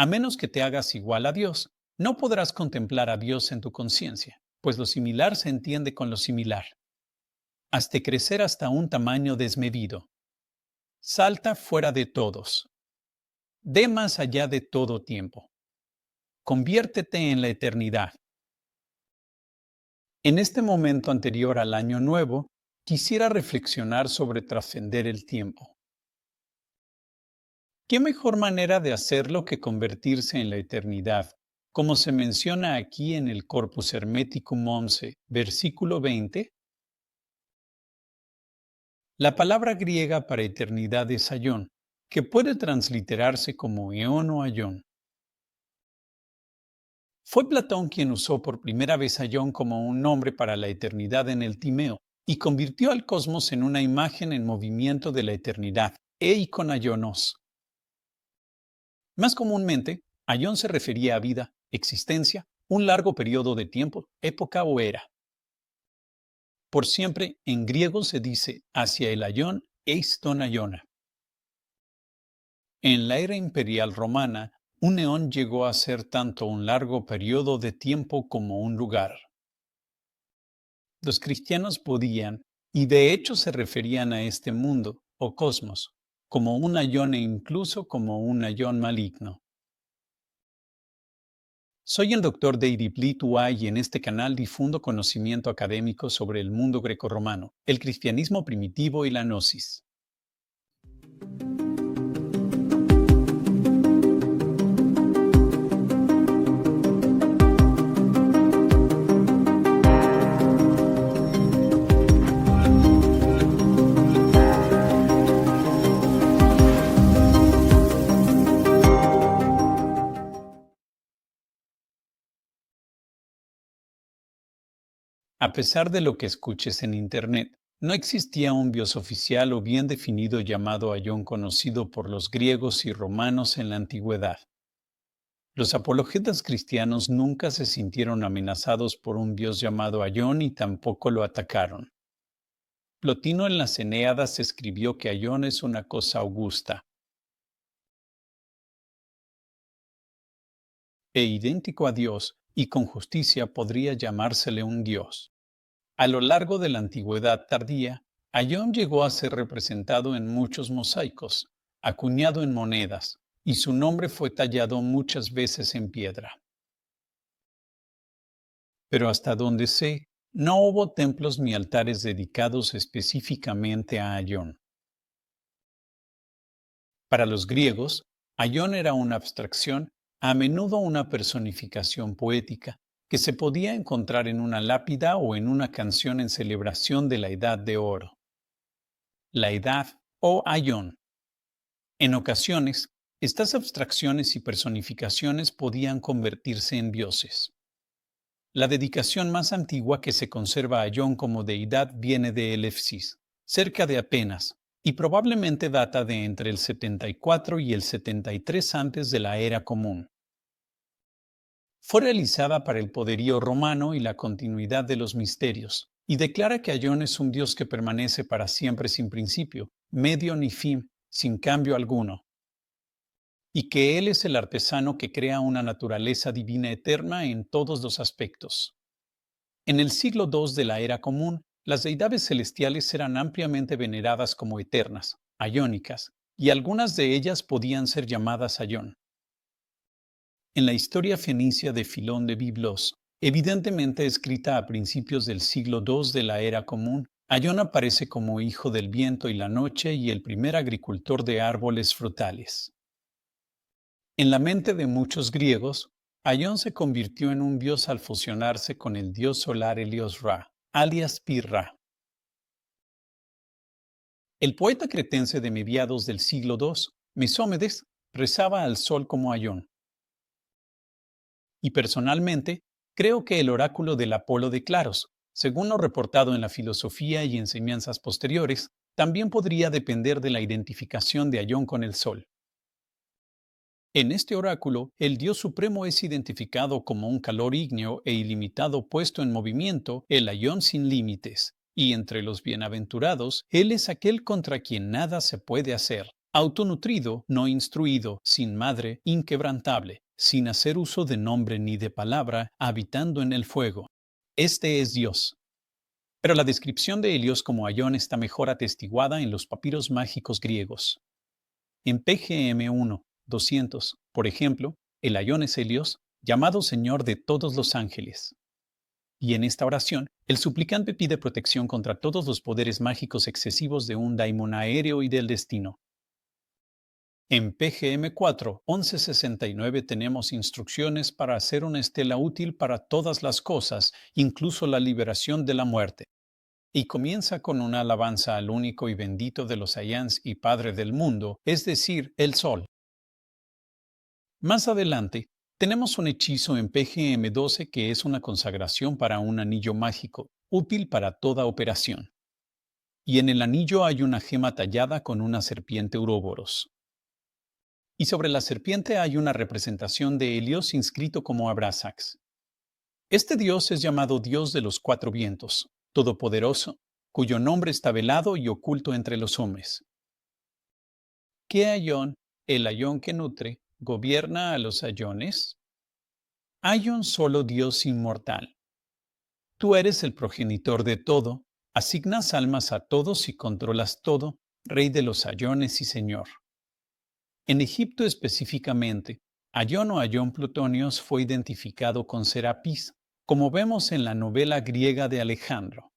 A menos que te hagas igual a Dios, no podrás contemplar a Dios en tu conciencia, pues lo similar se entiende con lo similar. Hazte crecer hasta un tamaño desmedido. Salta fuera de todos. Ve más allá de todo tiempo. Conviértete en la eternidad. En este momento anterior al Año Nuevo, quisiera reflexionar sobre trascender el tiempo. ¿Qué mejor manera de hacerlo que convertirse en la eternidad? Como se menciona aquí en el Corpus Hermeticum 11, versículo 20, la palabra griega para eternidad es aion, que puede transliterarse como eón o aion. Fue Platón quien usó por primera vez aion como un nombre para la eternidad en el Timeo y convirtió al cosmos en una imagen en movimiento de la eternidad, eikon aionos. Más comúnmente, aion se refería a vida, existencia, un largo periodo de tiempo, época o era. Por siempre, en griego se dice hacia el aion eis ton aiona. En la era imperial romana, un eón llegó a ser tanto un largo periodo de tiempo como un lugar. Los cristianos podían, y de hecho se referían a este mundo, o cosmos, como un aion e incluso como un aion maligno. Soy el Dr. David Lee Tuay y en este canal difundo conocimiento académico sobre el mundo grecorromano, el cristianismo primitivo y la gnosis. A pesar de lo que escuches en Internet, no existía un dios oficial o bien definido llamado aion conocido por los griegos y romanos en la antigüedad. Los apologetas cristianos nunca se sintieron amenazados por un dios llamado aion y tampoco lo atacaron. Plotino en las Eneadas escribió que aion es una cosa augusta e idéntico a Dios, y con justicia podría llamársele un dios. A lo largo de la antigüedad tardía, aion llegó a ser representado en muchos mosaicos, acuñado en monedas, y su nombre fue tallado muchas veces en piedra. Pero hasta donde sé, no hubo templos ni altares dedicados específicamente a aion. Para los griegos, aion era una abstracción, a menudo una personificación poética, que se podía encontrar en una lápida o en una canción en celebración de la Edad de Oro. La Edad o aion. En ocasiones, estas abstracciones y personificaciones podían convertirse en dioses. La dedicación más antigua que se conserva a aion como deidad viene de Elefsis, cerca de Atenas, y probablemente data de entre el 74 y el 73 antes de la era común. Fue realizada para el poderío romano y la continuidad de los misterios, y declara que aion es un dios que permanece para siempre sin principio, medio ni fin, sin cambio alguno, y que él es el artesano que crea una naturaleza divina eterna en todos los aspectos. En el siglo II de la era común, las deidades celestiales eran ampliamente veneradas como eternas, aiónicas, y algunas de ellas podían ser llamadas aion. En la historia fenicia de Filón de Biblos, evidentemente escrita a principios del siglo II de la era común, aion aparece como hijo del viento y la noche y el primer agricultor de árboles frutales. En la mente de muchos griegos, aion se convirtió en un dios al fusionarse con el dios solar Helios Ra, alias Pi-Ra. El poeta cretense de mediados del siglo II, Mesómedes, rezaba al sol como aion. Y personalmente, creo que el oráculo del Apolo de Claros, según lo reportado en la filosofía y enseñanzas posteriores, también podría depender de la identificación de aion con el sol. En este oráculo, el Dios Supremo es identificado como un calor ígneo e ilimitado puesto en movimiento, el aion sin límites, y entre los bienaventurados, Él es aquel contra quien nada se puede hacer, autonutrido, no instruido, sin madre, inquebrantable, sin hacer uso de nombre ni de palabra, habitando en el fuego. Este es Dios. Pero la descripción de Helios como Aion está mejor atestiguada en los papiros mágicos griegos. En PGM 1, 200, por ejemplo, el Aion es Helios, llamado Señor de todos los ángeles. Y en esta oración, el suplicante pide protección contra todos los poderes mágicos excesivos de un daimon aéreo y del destino. En PGM 4, 1169 tenemos instrucciones para hacer una estela útil para todas las cosas, incluso la liberación de la muerte. Y comienza con una alabanza al único y bendito de los Ayans y Padre del mundo, es decir, el Sol. Más adelante, tenemos un hechizo en PGM 12 que es una consagración para un anillo mágico, útil para toda operación. Y en el anillo hay una gema tallada con una serpiente Uroboros. Y sobre la serpiente hay una representación de Helios inscrito como Abrasax. Este dios es llamado Dios de los cuatro vientos, todopoderoso, cuyo nombre está velado y oculto entre los hombres. ¿Qué Aion, el Aion que nutre, gobierna a los Aiones? Aion solo Dios inmortal. Tú eres el progenitor de todo, asignas almas a todos y controlas todo, Rey de los Aiones y Señor. En Egipto específicamente, Aion o Aion Plutonios fue identificado con Serapis, como vemos en la novela griega de Alejandro.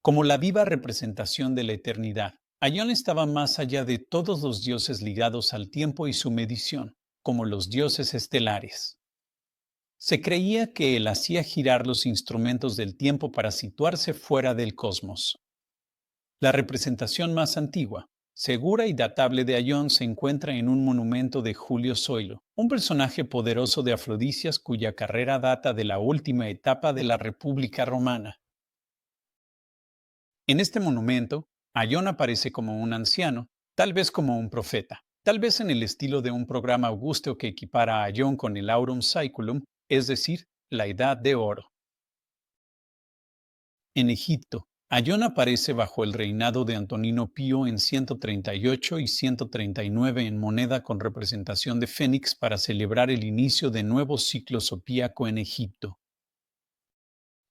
Como la viva representación de la eternidad, Aion estaba más allá de todos los dioses ligados al tiempo y su medición, como los dioses estelares. Se creía que él hacía girar los instrumentos del tiempo para situarse fuera del cosmos. La representación más antigua, segura y datable de Aion se encuentra en un monumento de Julio Zoilo, un personaje poderoso de Afrodisias cuya carrera data de la última etapa de la República Romana. En este monumento, Aion aparece como un anciano, tal vez como un profeta, tal vez en el estilo de un programa augusto que equipara a Aion con el Aurum Saeculum, es decir, la Edad de Oro. En Egipto, Aion aparece bajo el reinado de Antonino Pío en 138 y 139 en moneda con representación de Fénix para celebrar el inicio de nuevo ciclo zodíaco en Egipto.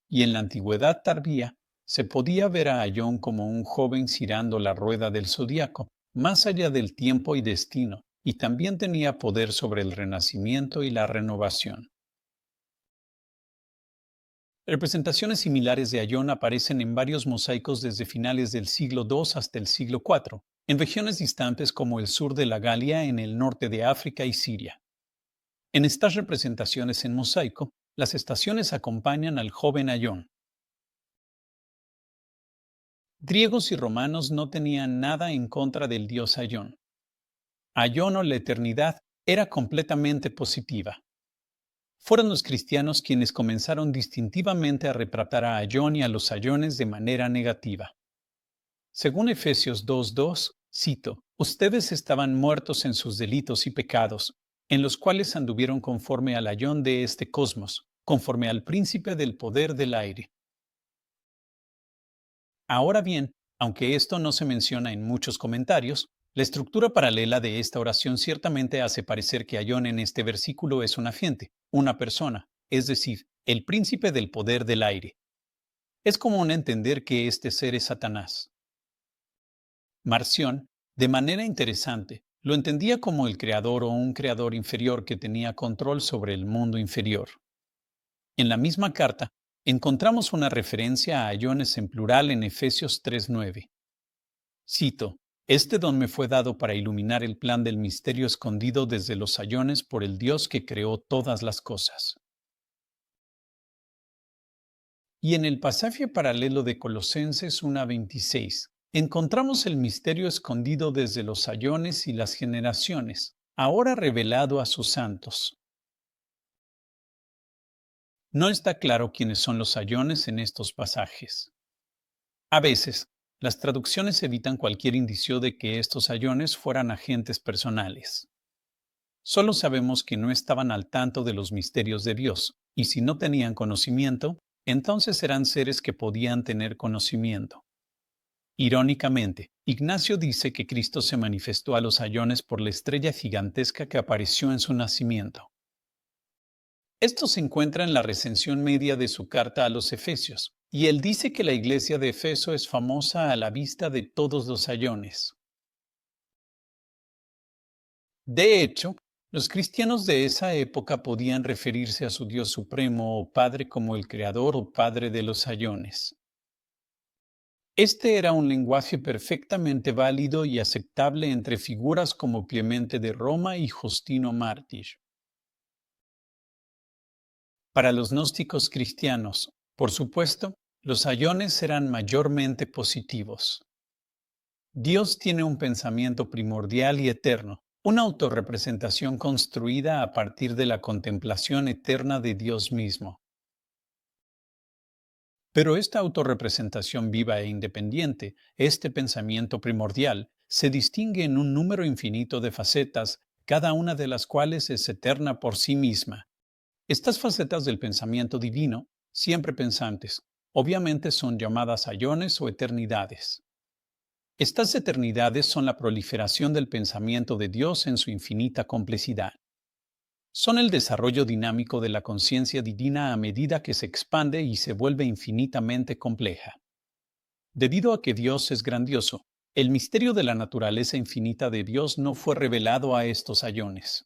Y en la antigüedad tardía, se podía ver a Aion como un joven girando la rueda del zodiaco, más allá del tiempo y destino, y también tenía poder sobre el renacimiento y la renovación. Representaciones similares de Aion aparecen en varios mosaicos desde finales del siglo II hasta el siglo IV, en regiones distantes como el sur de la Galia, en el norte de África y Siria. En estas representaciones en mosaico, las estaciones acompañan al joven Aion. Griegos y romanos no tenían nada en contra del dios Aion. Aion o la eternidad era completamente positiva. Fueron los cristianos quienes comenzaron distintivamente a retratar a Aion y a los Aiones de manera negativa. Según Efesios 2:2, cito, ustedes estaban muertos en sus delitos y pecados, en los cuales anduvieron conforme al Aion de este cosmos, conforme al príncipe del poder del aire. Ahora bien, aunque esto no se menciona en muchos comentarios, la estructura paralela de esta oración ciertamente hace parecer que Aion en este versículo es un agente, una persona, es decir, el príncipe del poder del aire. Es común entender que este ser es Satanás. Marción, de manera interesante, lo entendía como el creador o un creador inferior que tenía control sobre el mundo inferior. En la misma carta, encontramos una referencia a Aiones en plural en Efesios 3:9. Cito, este don me fue dado para iluminar el plan del misterio escondido desde los Aiones por el Dios que creó todas las cosas. Y en el pasaje paralelo de Colosenses 1:26, encontramos el misterio escondido desde los Aiones y las generaciones, ahora revelado a sus santos. No está claro quiénes son los Aiones en estos pasajes. A veces, las traducciones evitan cualquier indicio de que estos Aiones fueran agentes personales. Solo sabemos que no estaban al tanto de los misterios de Dios, y si no tenían conocimiento, entonces eran seres que podían tener conocimiento. Irónicamente, Ignacio dice que Cristo se manifestó a los ayones por la estrella gigantesca que apareció en su nacimiento. Esto se encuentra en la recensión media de su carta a los Efesios, y él dice que la iglesia de Efeso es famosa a la vista de todos los ayones. De hecho, los cristianos de esa época podían referirse a su Dios supremo o Padre como el Creador o Padre de los ayones. Este era un lenguaje perfectamente válido y aceptable entre figuras como Clemente de Roma y Justino Mártir. Para los gnósticos cristianos, por supuesto, los ayones eran mayormente positivos. Dios tiene un pensamiento primordial y eterno, una autorrepresentación construida a partir de la contemplación eterna de Dios mismo. Pero esta autorrepresentación viva e independiente, este pensamiento primordial, se distingue en un número infinito de facetas, cada una de las cuales es eterna por sí misma. Estas facetas del pensamiento divino, siempre pensantes, obviamente son llamadas ayones o eternidades. Estas eternidades son la proliferación del pensamiento de Dios en su infinita complejidad. Son el desarrollo dinámico de la conciencia divina a medida que se expande y se vuelve infinitamente compleja. Debido a que Dios es grandioso, el misterio de la naturaleza infinita de Dios no fue revelado a estos ayones.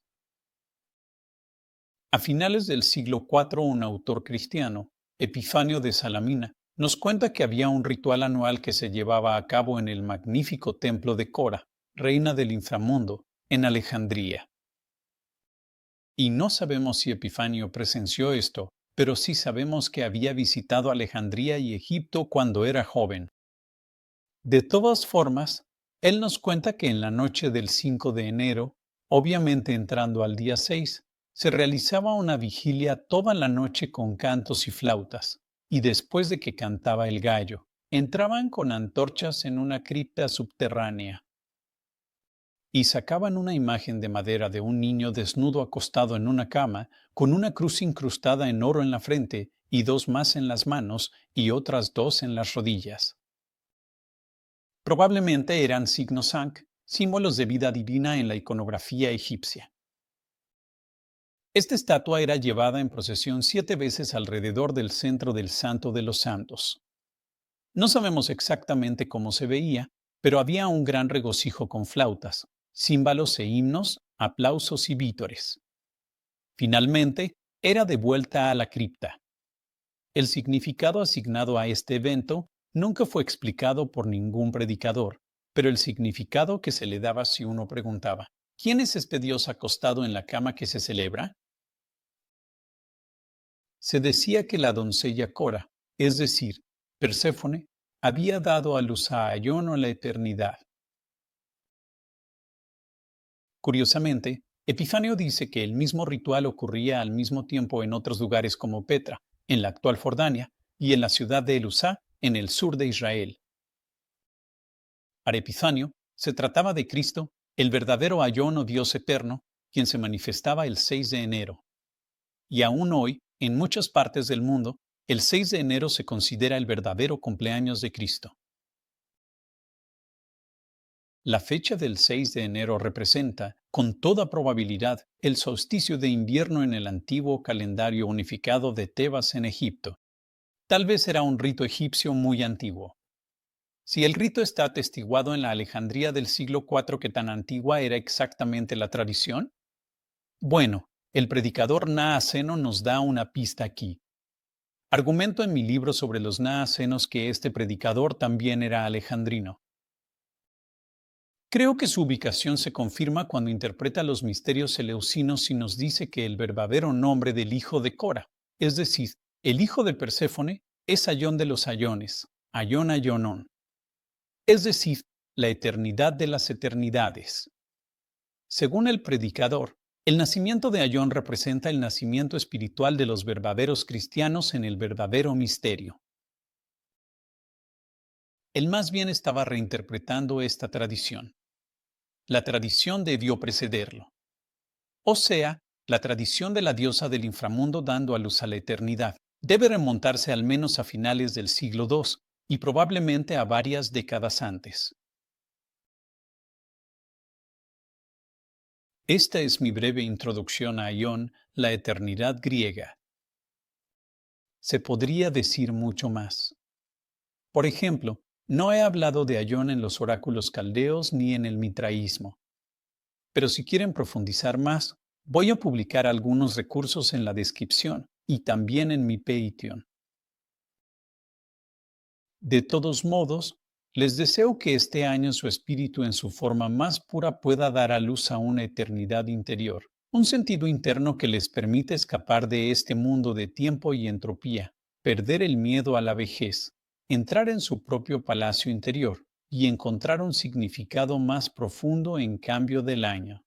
A finales del siglo IV, un autor cristiano, Epifanio de Salamina, nos cuenta que había un ritual anual que se llevaba a cabo en el magnífico templo de Cora, reina del inframundo, en Alejandría. Y no sabemos si Epifanio presenció esto, pero sí sabemos que había visitado Alejandría y Egipto cuando era joven. De todas formas, él nos cuenta que en la noche del 5 de enero, obviamente entrando al día 6, se realizaba una vigilia toda la noche con cantos y flautas, y después de que cantaba el gallo, entraban con antorchas en una cripta subterránea y sacaban una imagen de madera de un niño desnudo acostado en una cama, con una cruz incrustada en oro en la frente y dos más en las manos y otras dos en las rodillas. Probablemente eran signos Ankh, símbolos de vida divina en la iconografía egipcia. Esta estatua era llevada en procesión 7 veces alrededor del centro del Santo de los Santos. No sabemos exactamente cómo se veía, pero había un gran regocijo con flautas, címbalos e himnos, aplausos y vítores. Finalmente, era devuelta a la cripta. El significado asignado a este evento nunca fue explicado por ningún predicador, pero el significado que se le daba si uno preguntaba, ¿quién es este Dios acostado en la cama que se celebra? Se decía que la doncella Cora, es decir, Perséfone, había dado a luz a Aión o la eternidad. Curiosamente, Epifanio dice que el mismo ritual ocurría al mismo tiempo en otros lugares como Petra, en la actual Jordania, y en la ciudad de Elusá, en el sur de Israel. Para Epifanio, se trataba de Cristo, el verdadero Aión o Dios eterno, quien se manifestaba el 6 de enero. Y aún hoy, en muchas partes del mundo, el 6 de enero se considera el verdadero cumpleaños de Cristo. La fecha del 6 de enero representa, con toda probabilidad, el solsticio de invierno en el antiguo calendario unificado de Tebas en Egipto. Tal vez era un rito egipcio muy antiguo. Si el rito está atestiguado en la Alejandría del siglo IV, ¿qué tan antigua era exactamente la tradición? Bueno, el predicador Naaseno nos da una pista aquí. Argumento en mi libro sobre los naacenos que este predicador también era alejandrino. Creo que su ubicación se confirma cuando interpreta los misterios eleusinos y nos dice que el verdadero nombre del hijo de Cora, es decir, el hijo de Perséfone, es Aión de los Ayones, Aión Aionón, es decir, la eternidad de las eternidades. Según el predicador, el nacimiento de Aión representa el nacimiento espiritual de los verdaderos cristianos en el verdadero misterio. Él más bien estaba reinterpretando esta tradición. La tradición debió precederlo. O sea, la tradición de la diosa del inframundo dando a luz a la eternidad debe remontarse al menos a finales del siglo II, y probablemente a varias décadas antes. Esta es mi breve introducción a Aion, la eternidad griega. Se podría decir mucho más. Por ejemplo, no he hablado de Aion en los oráculos caldeos ni en el mitraísmo. Pero si quieren profundizar más, voy a publicar algunos recursos en la descripción y también en mi Patreon. De todos modos, les deseo que este año su espíritu en su forma más pura pueda dar a luz a una eternidad interior, un sentido interno que les permita escapar de este mundo de tiempo y entropía, perder el miedo a la vejez, entrar en su propio palacio interior y encontrar un significado más profundo en cambio del año.